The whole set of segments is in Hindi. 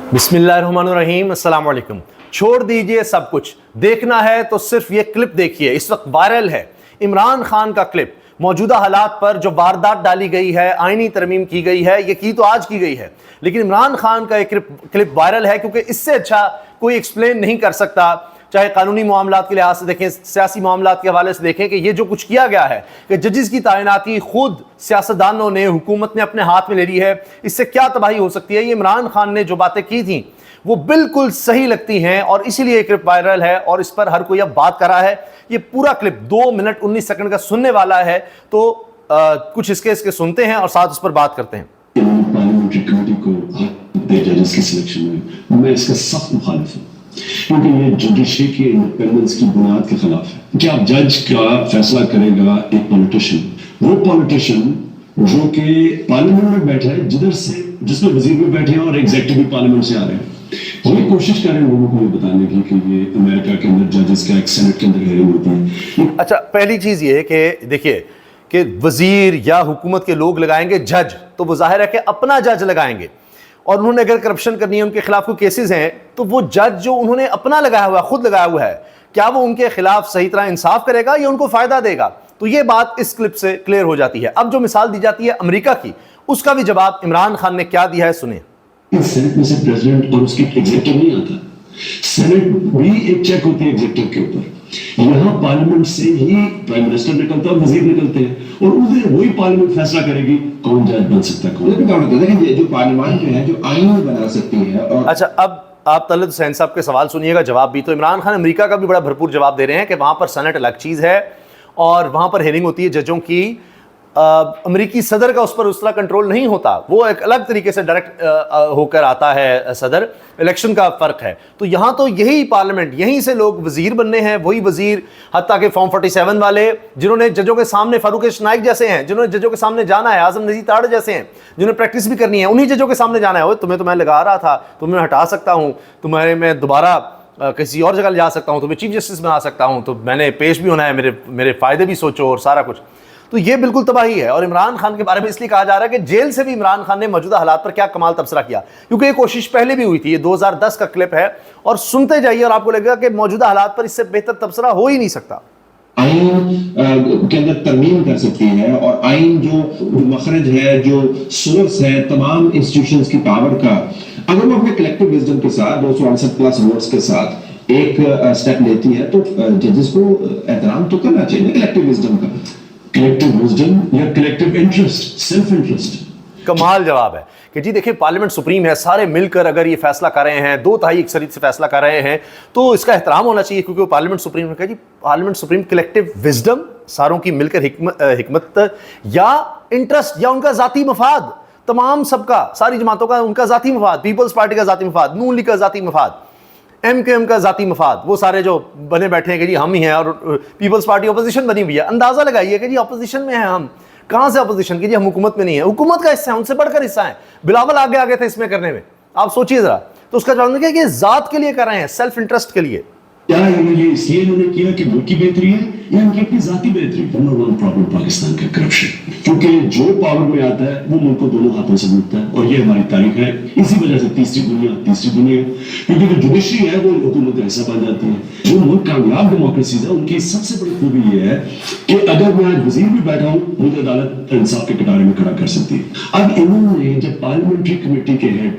बिस्मिल्लाहिर्रहमानिर्रहीम, अस्सलाम वालेकुम। छोड़ दीजिए सब कुछ, देखना है तो सिर्फ ये क्लिप देखिए। इस वक्त वायरल है इमरान खान का क्लिप। मौजूदा हालात पर जो वारदात डाली गई है, आईनी तरमीम की गई है, ये की तो आज की गई है, लेकिन इमरान खान का एक क्लिप वायरल है क्योंकि इससे अच्छा कोई एक्सप्लेन नहीं कर सकता। चाहे कानूनी मामलात के लिहाज से देखें, सियासी मामलात के हवाले से देखें कि ये जो कुछ किया गया है कि जजेस की तैनाती खुद सियासतदानों ने, हुकूमत ने अपने हाथ में ले ली है, इससे क्या तबाही हो सकती है। ये इमरान खान ने जो बातें की थी वो बिल्कुल सही लगती हैं और इसीलिए क्लिप वायरल है और इस पर हर कोई अब बात कर रहा है। ये पूरा क्लिप 2 मिनट 19 सेकंड का सुनने वाला है, तो कुछ इसके सुनते हैं और साथ उस पर बात करते हैं। पार्लियामेंट्री कमेटी को जजेस की सिलेक्शन में मैं इसका सख्त मुखालिफ हूँ, क्योंकि ये जुडिशरी की इंडिपेंडेंस की बुनियाद के खिलाफ है कि आप जज का फैसला करेगा एक पॉलिटिशियन, वो पॉलिटिशियन जो कि पार्लियामेंट में बैठा है, जिधर से जिसमें वजीर भी बैठे हैं और एग्जीक्यूटिव भी पार्लियामेंट से आ रहे हैं। ये कोशिश कर रहे हैं लोगों को ये बताने की कि ये अमेरिका के अंदर जजेस का एक सेनेट के अंदर हेयरिंग होती है। अच्छा, पहली चीज ये है कि देखिए कि वजीर या हुकूमत के लोग लगाएंगे जज, तो वो जाहिर है कि अपना जज लगाएंगे और उन्होंने अगर करप्शन करनी है, उनके खिलाफ कोई केसेस हैं, तो वो जज जो उन्होंने अपना लगाया हुआ है, खुद लगाया हुआ है, क्या वो उनके खिलाफ सही तरह इंसाफ करेगा या उनको फायदा देगा? तो ये बात इस क्लिप से क्लियर हो जाती है। अब जो मिसाल दी जाती है अमेरिका की, उसका भी जवाब इमरान खान ने क्या दिया है, सुनिए। सेनेट में से प्रेसिडेंट और उसकी एग्जीक्यूटिव नहीं आता, सेनेट भी एक चेक होती है एग्जीक्यूटिव के ऊपर। यहाँ पार्लियामेंट से ही प्राइम मिनिस्टर निकलता है और वजीर निकलते हैं और उधर वही पार्लियामेंट फैसला करेगी कौन जज बन सकता है, कौन। लेकिन जो पार्लियामेंट जो है जो आईन बना सकती है। और अच्छा, अब आप तलत हुसैन साहब के सवाल सुनिएगा, जवाब भी। तो इमरान खान अमेरिका का भी बड़ा भरपूर जवाब दे रहे हैं कि वहां पर सेनेट अलग चीज है और वहां पर हेयरिंग होती है जजों की। अमेरिकी सदर का उस पर उस तरह कंट्रोल नहीं होता, वो एक अलग तरीके से डायरेक्ट होकर आता है सदर, इलेक्शन का फर्क है। तो यहाँ तो यही पार्लियामेंट, यहीं से लोग वजीर बनने हैं, वही वजीर, हत्ता के फॉर्म 47 वाले जिन्होंने जजों के सामने, फारूक नाइक जैसे हैं जिन्होंने जजों के सामने जाना है, आजम नजीर ताड़ जैसे हैं जिन्होंने प्रैक्टिस भी करनी है, उन्हीं जजों के सामने जाना है। तुम्हें तो मैं लगा रहा था, तुम्हें हटा सकता हूँ, तुम्हारे मैं दोबारा किसी और जगह ले जा सकता हूँ, तुम्हें चीफ जस्टिस बना सकता हूँ, तो मैंने पेश भी होना है, मेरे फायदे भी सोचो और सारा कुछ। तो ये बिल्कुल तबाही है। और इमरान खान के बारे में इसलिए कहा जा रहा है कि जेल से भी इमरान खान ने मौजूदा हालात पर क्या कमाल तबसरा किया, क्योंकि ये कोशिश पहले भी हुई थी। ये 2010 का क्लिप है और सुनते जाइए और आपको लगेगा कि मौजूदा हालात पर इससे बेहतर तबसरा हो ही नहीं सकता। आइन के अंदर तरमीम कर सकती है और आइन जो मखरज है, जो सोर्स है तमाम इंस्टीट्यूशंस की पावर का, अगर वो अपने कलेक्टिव विजडम के साथ 268 प्लस वोट्स के साथ एक स्टेप लेती है तो जजेस को एहतराम तो करना चाहिए कलेक्टिव विजडम का। कलेक्टिव विजडम या कलेक्टिव इंटरेस्ट, सेल्फ इंटरेस्ट। कमाल जवाब है कि जी देखिए, पार्लियामेंट सुप्रीम है, सारे मिलकर अगर ये फैसला कर रहे हैं, 2/3 अक्सरियत से फैसला कर रहे हैं, तो इसका एहतराम होना चाहिए, क्योंकि वो पार्लियामेंट सुप्रीम है। जी पार्लियामेंट सुप्रीम कलेक्टिव विजडम, सारों की मिलकर हिकमत या इंटरेस्ट या उनका जाती मफाद, तमाम सबका, सारी जमातों का उनका जाती मफाद, पीपल्स पार्टी का जाती मफाद, नून लीग का जाती मफाद, MKM का जाती मफाद, वो सारे जो बने बैठे हैं कि जी हम ही हैं और पीपल्स पार्टी अपोजिशन बनी हुई है। अंदाजा लगाइए कि जी अपोजिशन में है हम, कहां से अपोजिशन की, जी हम हुकूमत में नहीं है, हुकूमत का हिस्सा है, उनसे बढ़कर हिस्सा है। बिलावल आगे थे इसमें करने में, आप सोचिए जरा। तो उसका जवाब है कि जात के लिए कर रहे हैं, सेल्फ इंटरेस्ट के लिए। क्या ये इसलिए इन्होंने किया कि मुल्क की बेहतरी है या इनकी अपनी जाती बेहतरी? नंबर 1 प्रॉब्लम पाकिस्तान का करप्शन, क्योंकि जो पावर में आता है वो मुल्क को दोनों हाथों से लूटता है और ये हमारी तारीख है। इसी वजह से तीसरी दुनिया, क्योंकि जो जुडिशरी है वो हुकूमत का हिस्सा बन जाती है। जो मुल्क कामयाब डेमोक्रेसीज है उनकी सबसे बड़ी खूबी ये है कि अगर मैं आज वजीर भी बैठा हूँ, मुझे अदालत इंसाफ के किनारे में खड़ा कर सकती है। अब इन्होंने जब पार्लियामेंट्री कमेटी के हेड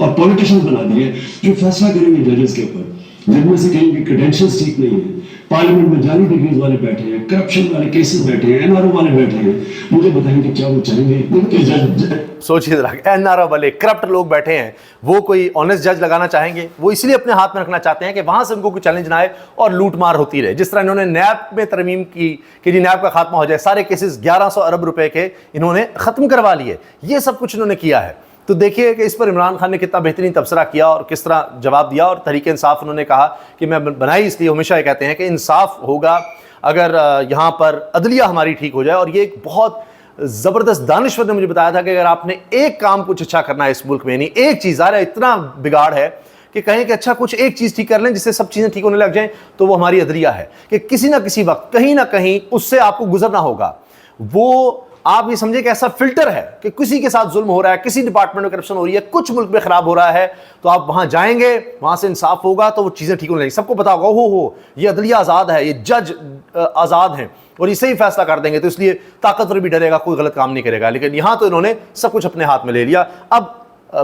और पॉलिटिशियन बना दिए जो फैसला करेंगे जजेस के ऊपर, जिनमें से कहीं की क्रेडेंशियल्स ठीक नहीं है, पार्लियामेंट में जाली डिग्रीज वाले बैठे हैं, करप्शन वाले केसेस बैठे हैं, NRO वाले बैठे हैं, मुझे बताएंगे क्या वो चाहेंगे? सोचिए जरा, NRO वाले करप्ट लोग बैठे हैं, वो कोई ऑनेस्ट जज लगाना चाहेंगे? वो इसलिए अपने हाथ में रखना चाहते हैं कि वहां से उनको कोई चैलेंज ना आए और लूट मार होती रहे। जिस तरह इन्होंने नैब में तरमीम की कि जी नैब का खात्मा हो जाए, सारे केसेस 1100 अरब रुपए के इन्होंने खत्म करवा लिए, ये सब कुछ इन्होंने किया है। तो देखिए कि इस पर इमरान खान ने कितना बेहतरीन तबसरा किया और किस तरह जवाब दिया। और तहरीक इंसाफ उन्होंने कहा कि मैं बनाई इसलिए, हमेशा ये कहते हैं कि इंसाफ होगा अगर यहाँ पर अदलिया हमारी ठीक हो जाए। और ये एक बहुत ज़बरदस्त दानिश्वर ने मुझे बताया था कि अगर आपने एक काम कुछ अच्छा करना है इस मुल्क में, नहीं एक चीज़, आ रहा है इतना बिगाड़ है कि कहें कि अच्छा कुछ एक चीज़ ठीक कर लें जिससे सब चीज़ें ठीक होने लग जाएं, तो वो हमारी अदलिया है कि किसी ना किसी वक्त कहीं ना कहीं उससे आपको गुजरना होगा। वो आप ये समझे कि ऐसा फिल्टर है कि किसी के साथ जुल्म हो रहा है, किसी डिपार्टमेंट में करप्शन हो रही है, कुछ मुल्क में खराब हो रहा है, तो आप वहां जाएंगे, वहां से इंसाफ होगा तो वो चीजें ठीक होने लगेंगी। सबको पता होगा हो ये अदलिया आजाद है, ये जज आजाद हैं और इसे ही फैसला कर देंगे, तो इसलिए ताकतवर भी डरेगा, कोई गलत काम नहीं करेगा। लेकिन यहां तो इन्होंने सब कुछ अपने हाथ में ले लिया। अब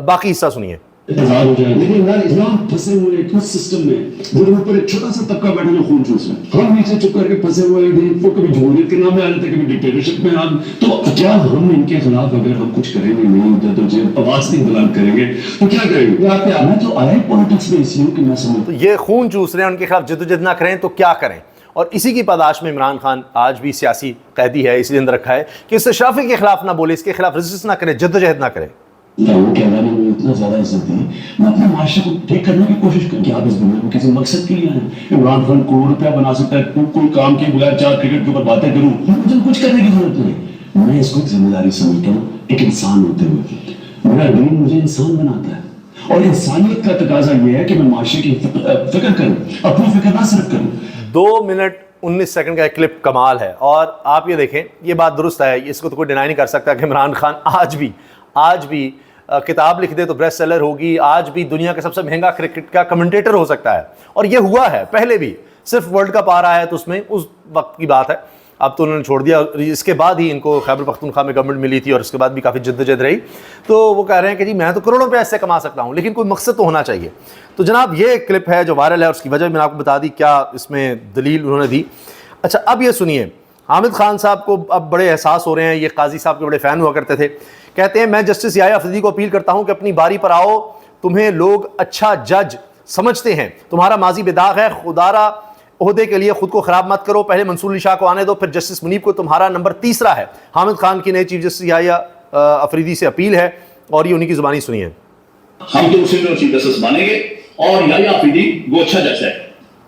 बाकी हिस्सा सुनिए। आजाद हो जाए, लेकिन यार इस्लाम फंसे हुए एक सिस्टम में जो ऊपर एक छोटा सा तबका बैठा जो खून चूस रहा है, हम नीचे चुप करके फंसे हुए हैं, वो कभी जमहूरियत के नाम में आ रहे थे, कभी डिक्टेटरशिप में हम, तो क्या हम इनके खिलाफ अगर हम कुछ करेंगे नहीं तो आवाज नहीं बुलंद करेंगे तो क्या करेंगे? मैं तो आया पॉलिटिक्स में इसलिए कि मैं समझ तो ये खून चूस रहे हैं, उनके खिलाफ जद्दोजहद ना करें तो क्या करें। और इसी की पादाश में इमरान खान आज भी सियासी कैदी है, इसलिए अंदर रखा है कि इससे शराफी के खिलाफ ना बोले, इसके खिलाफ रेजिस्टेंस ना करे, जद्दोजहद ना करे। वो कह रहा है मुझे इतना ज्यादा इज्जत दी, मैं अपने माशरे को ठीक करने की कोशिश कर, कि आप इस दुनिया में किसी मकसद के लिए आए। इमरान खान करोड़ रुपया बना सकता है, कोई काम के बगैर 4 क्रिकेट के ऊपर बातें करूं, मुझे कुछ करने की जरूरत नहीं। मैं इसको जिम्मेदारी समझता हूँ एक इंसान होते हुए। मेरा दीन मुझे इंसान बनाता है और इंसानियत का तकाजा यह है कि मैं माशरे की फिक्र करूं, अपनी फिक्र ना सिर्फ करूं। 2 मिनट 19 सेकंड का क्लिप कमाल है। और आप ये देखें, ये बात दुरुस्त है, इसको तो कोई डिनाई नहीं कर सकता कि इमरान खान आज भी किताब लिख दे तो बेस्ट सेलर होगी, आज भी दुनिया का सबसे महंगा क्रिकेट का कमेंटेटर हो सकता है। और ये हुआ है पहले भी, सिर्फ वर्ल्ड कप आ रहा है तो उसमें उस वक्त की बात है, अब तो उन्होंने छोड़ दिया। इसके बाद ही इनको खैबर पख्तूनख्वा में गवर्नमेंट मिली थी और उसके बाद भी काफ़ी जद्दोजहद रही। तो वो कह रहे हैं कि जी मैं तो करोड़ों रुपये ऐसे कमा सकता हूँ, लेकिन कोई मकसद तो होना चाहिए। तो जनाब ये क्लिप है जो वायरल है और उसकी वजह मैंने आपको बता दी, क्या इसमें दलील उन्होंने दी। अच्छा अब ये सुनिए, हामिद खान साहब को अब बड़े एहसास हो रहे हैं, ये काजी साहब के बड़े फ़ैन हुआ करते थे। कहते हैं मैं जस्टिस याया अफरीदी को अपील करता हूं कि अपनी बारी पर आओ, तुम्हें लोग अच्छा जज समझते हैं, तुम्हारा माजी बेदाग है, खुदारा ओहदे के लिए खुद को खराब मत करो, पहले मंसूर अली शाह को आने दो, फिर जस्टिस मुनीब को, तुम्हारा नंबर 3 है। हामिद खान की नए चीफ जस्टिस याया अफरीदी से अपील है और ये उन्हीं की जुबानी सुनिए। हम तो उसे चीफ जस्टिस मानेंगे और याया अफरीदी वो अच्छा जज है,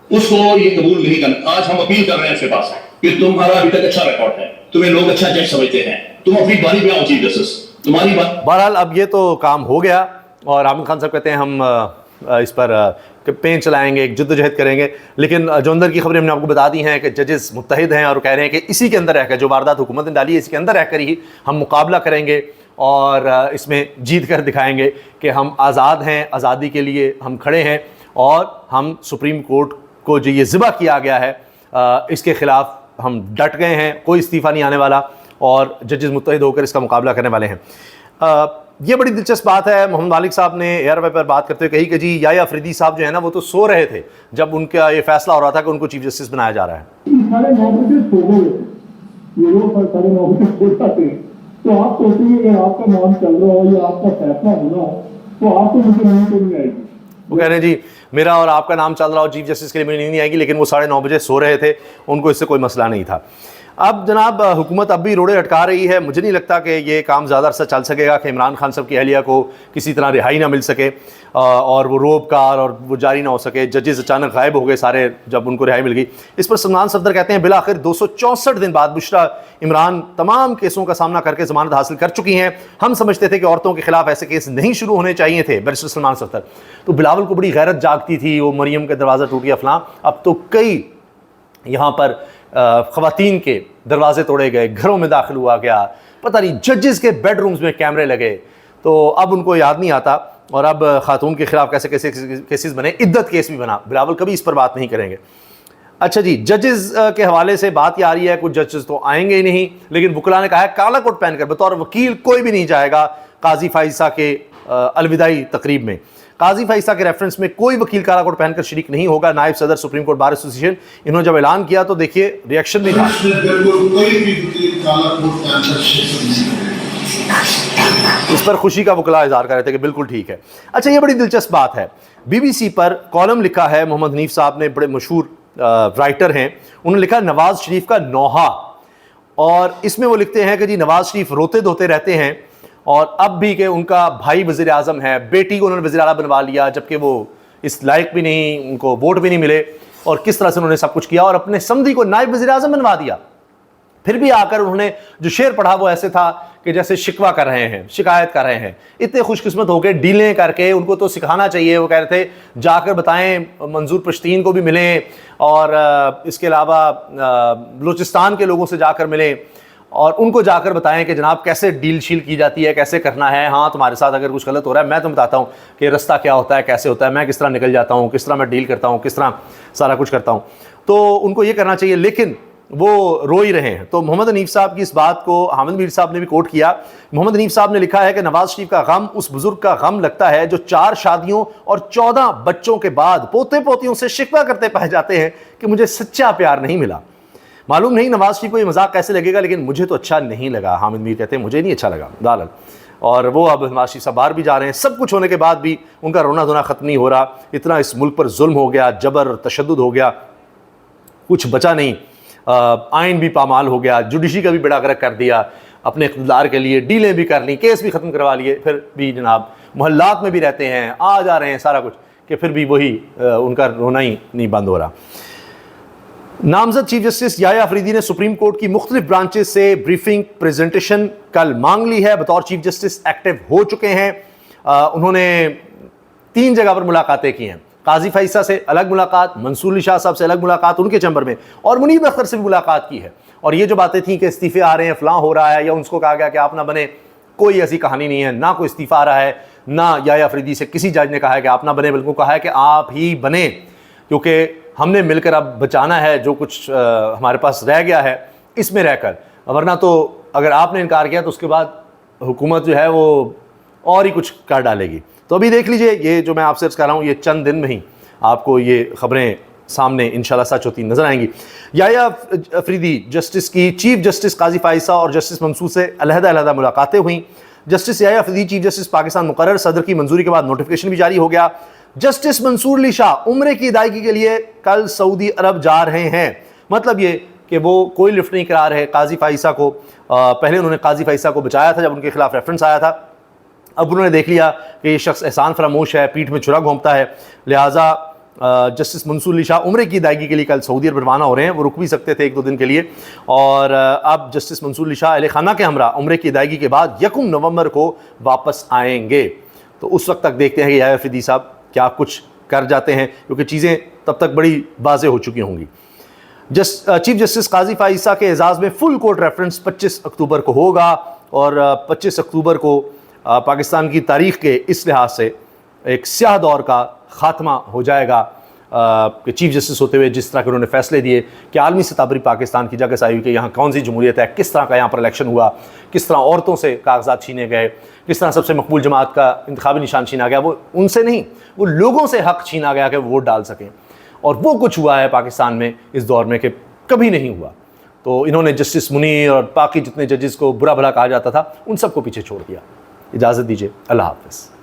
उसको ये कबूल नहीं करना। आज हम अपील कर रहे हैं आपके पास कि तुम्हारा अभी तक अच्छा रिकॉर्ड है, तुम्हें लोग अच्छा जज समझते हैं, तुम अपनी बारी पे आओ चीफ जस्टिस, तुम्हारी बात। बहरहाल अब ये तो काम हो गया और हामिद खान साहब कहते हैं हम इस पर पेन चलाएंगे, जद्दोजहद करेंगे। लेकिन जो अंदर की खबरें हमने आपको बता दी हैं कि जजेस मुत्तहिद हैं और कह रहे हैं कि इसी के अंदर रहकर जो वारदात हुकूमत ने डाली है, इसके अंदर रहकर ही हम मुकाबला करेंगे और इसमें जीत कर दिखाएंगे कि हम आज़ाद हैं, आज़ादी के लिए हम खड़े हैं और हम सुप्रीम कोर्ट को जो ये ज़िबा किया गया है इसके ख़िलाफ़ हम डट गए हैं, कोई इस्तीफ़ा नहीं आने वाला और जजेस मुत्तहिद होकर इसका मुकाबला करने वाले हैं। ये बड़ी दिलचस्प बात है। मोहम्मद मालिक साहब ने एयरवे पर बात करते हुए कही कि जी याया अफरीदी साहब जो है ना वो तो सो रहे थे जब उनका ये फैसला हो रहा था कि उनको चीफ जस्टिस बनाया जा रहा है। साढ़े 9 बजे सो गए, ये लोग 9:30 बजे सो जाते हैं। तो आप सोचिए अगर आपका नाम चल रहा हो या आपका फैसला होना हो तो आपको मुझे नींद तो नहीं आएगी। वो कह रहे हैं जी मेरा और आपका नाम चल रहा हो चीफ जस्टिस के लिए मेरी नींद नहीं आएगी, लेकिन वो 9:30 बजे सो रहे थे, उनको इससे कोई मसला नहीं था। अब जनाब हुकूमत अब भी रोड़े अटका रही है। मुझे नहीं लगता कि ये काम ज़्यादा अरसा चल सकेगा कि इमरान खान साहब की अहलिया को किसी तरह रिहाई ना मिल सके और वो रोबकार और वो जारी ना हो सके। जजेस अचानक गायब हो गए सारे जब उनको रिहाई मिल गई। इस पर सलमान सफदर कहते हैं बिलाखिर 264 दिन बाद बुशरा इमरान तमाम केसों का सामना करके जमानत हासिल कर चुकी हैं। हम समझते थे कि औरतों के खिलाफ ऐसे केस नहीं शुरू होने चाहिए थे। बैरिस्टर सलमान सफदर तो बिलावल को बड़ी गैरत जागती थी, वो मरियम का दरवाज़ा टूट गया फलां। अब तो कई यहाँ पर ख़वातीन के दरवाजे तोड़े गए, घरों में दाखिल हुआ गया, पता नहीं जजेस के बेडरूम्स में कैमरे लगे, तो अब उनको याद नहीं आता और अब खातून के खिलाफ कैसे कैसे केसेस बने। इद्दत केस भी बना। बिलावल कभी इस पर बात नहीं करेंगे। अच्छा जी, जजेस के हवाले से बात ये आ रही है, कुछ जजेस तो आएंगे ही नहीं, लेकिन वुकला ने कहा है काला कोट पहनकर बतौर वकील कोई भी नहीं जाएगा काजी फाइसा के अलविदाई तकरीब में। काजी फाइसा के रेफरेंस में कोई वकील काला कोट पहनकर शरीक नहीं होगा। नायब सदर सुप्रीम कोर्ट बार एसोसिएशन, इन्होंने जब ऐलान किया तो देखिए रिएक्शन भी था। इस पर खुशी का वकला इजहार कर रहे थे कि बिल्कुल ठीक है। अच्छा, ये बड़ी दिलचस्प बात है। BBC पर कॉलम लिखा है मोहम्मद हनीफ साहब ने, बड़े मशहूर राइटर हैं। उन्होंने लिखा नवाज शरीफ का नौहा, और इसमें वो लिखते हैं कि जी नवाज शरीफ रोते धोते रहते हैं और अब भी कि उनका भाई वज़ीर आज़म है, बेटी को उन्होंने वज़ीर आला बनवा लिया जबकि वो इस लायक भी नहीं, उनको वोट भी नहीं मिले, और किस तरह से उन्होंने सब कुछ किया और अपने समधी को नायब वज़ीर आज़म बनवा दिया। फिर भी आकर उन्होंने जो शेर पढ़ा वो ऐसे था कि जैसे शिकवा कर रहे हैं, शिकायत कर रहे हैं। इतने खुशकिस्मत हो गए डीलें करके, उनको तो सिखाना चाहिए। वो कह रहे थे जाकर बताएं मंजूर पश्तीन को भी मिलें और इसके अलावा बलूचिस्तान के लोगों से जाकर मिलें और उनको जाकर बताएं कि जनाब कैसे डील शील की जाती है, कैसे करना है। हाँ, तुम्हारे साथ अगर कुछ गलत हो रहा है मैं तुम्हें बताता हूँ कि रास्ता क्या होता है, कैसे होता है, मैं किस तरह निकल जाता हूँ, किस तरह मैं डील करता हूँ, किस तरह सारा कुछ करता हूँ। तो उनको ये करना चाहिए, लेकिन वो रो ही रहे हैं। तो मोहम्मद हनीफ साहब की इस बात को हामिद मीर साहब ने भी कोट किया। मोहम्मद हनीफ साहब ने लिखा है कि नवाज शरीफ का गम उस बुजुर्ग का गम लगता है जो 4 शादियों और 14 बच्चों के बाद पोते पोतियों से शिकवा करते पाए जाते हैं कि मुझे सच्चा प्यार नहीं मिला। मालूम नहीं नवाज शरीफ को ये मजाक कैसे लगेगा, लेकिन मुझे तो अच्छा नहीं लगा। हामिद मीर कहते हैं मुझे नहीं अच्छा लगा दालल। और वो अब नवाज शरीफ साहब बाहर भी जा रहे हैं, सब कुछ होने के बाद भी उनका रोना धोना ख़त्म नहीं हो रहा। इतना इस मुल्क पर जुल्म हो गया, जबर तशद्दुद हो गया, कुछ बचा नहीं, आइन भी पामाल हो गया, जुडिशरी का भी बेड़ा गर्क कर दिया, अपने इक़्तिदार के लिए डीलें भी कर ली, केस भी ख़त्म करवा लिए, फिर भी जनाब मोहल्लात में भी रहते हैं, आ जा रहे हैं सारा कुछ, कि फिर भी वही उनका रोना ही नहीं बंद हो रहा। नामजद चीफ जस्टिस याह्या अफरीदी ने सुप्रीम कोर्ट की मुख्तलिफ ब्रांचेस से ब्रीफिंग प्रेजेंटेशन कल मांग ली है। बतौर चीफ जस्टिस एक्टिव हो चुके हैं। उन्होंने 3 जगह पर मुलाकातें की हैं। काजी फैसा से अलग मुलाकात, मंसूर अली शाह साहब से अलग मुलाकात उनके चैम्बर में, और मुनीब अख्तर से भी मुलाकात की है। और ये जो बातें थी कि इस्तीफे आ रहे हैं, फलां हो रहा है, या उनको कहा गया कि आप ना बने, कोई ऐसी कहानी नहीं है। ना कोई इस्तीफा आ रहा है, ना याह्या अफरीदी से किसी जज ने कहा है कि आप ना बने, बल्कि कहा है कि आप ही बने, क्योंकि हमने मिलकर अब बचाना है जो कुछ हमारे पास रह गया है इसमें रहकर, वरना तो अगर आपने इनकार किया तो उसके बाद हुकूमत जो है वो और ही कुछ कर डालेगी। तो अभी देख लीजिए, ये जो मैं आपसे अर्ज़ कर रहा हूँ, ये चंद दिन में ही आपको ये खबरें सामने इंशाल्लाह सच होती नजर आएंगी। याह्या अफरीदी जस्टिस की चीफ जस्टिस काजी फाइसा और जस्टिस मंसूर से अलहदा मुलाकातें हुई। Justice Yahya Afridi chief justice Pakistan मुकर्रर, सदर की मंजूरी के बाद नोटिफिकेशन भी जारी हो गया। जस्टिस मंसूर अली शाह उम्रे की अदायगी के लिए कल सऊदी अरब जा रहे हैं। मतलब ये कि वो कोई लिफ्ट नहीं करा रहे काजी फाइसा को। पहले उन्होंने काजी फाइसा को बचाया था जब उनके खिलाफ रेफरेंस आया था, अब उन्होंने देख लिया कि ये शख्स एहसान फरामोश है, पीठ में छुरा घोंपता है, लिहाजा जस्टिस मंसूर अली शाह उम्रे की अदायगी के लिए कल सऊदी अरब रवाना हो रहे हैं। वो रुक भी सकते थे 1-2 दिन के लिए। और अब जस्टिस मंसूर अली शाह अहले खाना के हमरा उम्रे की अदायगी के बाद 1 नवंबर को वापस आएंगे। तो उस वक्त तक देखते हैं कि याह्या अफरीदी साहब क्या कुछ कर जाते हैं, क्योंकि चीज़ें तब तक बड़ी वाज़े हो चुकी होंगी। चीफ जस्टिस काजी फाइसा के एजाज़ में फुल कोर्ट रेफरेंस 25 अक्टूबर को होगा, और 25 अक्टूबर को पाकिस्तान की तारीख़ के इस लिहाज से एक स्याह दौर का ख़ात्मा हो जाएगा कि चीफ जस्टिस होते हुए जिस तरह के उन्होंने फैसले दिए कि आलमी सतह पर पाकिस्तान की जगह आई हुई कि यहाँ कौन सी जमहूरियत है, किस तरह का यहाँ पर इलेक्शन हुआ, किस तरह औरतों से कागजात छीने गए, किस तरह सबसे मकबूल जमात का इंतखाबी निशान छीना गया। वो उनसे नहीं, वो लोगों से हक़ छीना गया कि वो वोट डाल सकें। और वो कुछ हुआ है पाकिस्तान में इस दौर में कि कभी नहीं हुआ। तो इन्होंने जस्टिस मुनीर और बाकी जितने जजेस को बुरा भला कहा जाता था उन सबको पीछे छोड़ दिया। इजाज़त दीजिए, अल्लाह हाफ़िज़।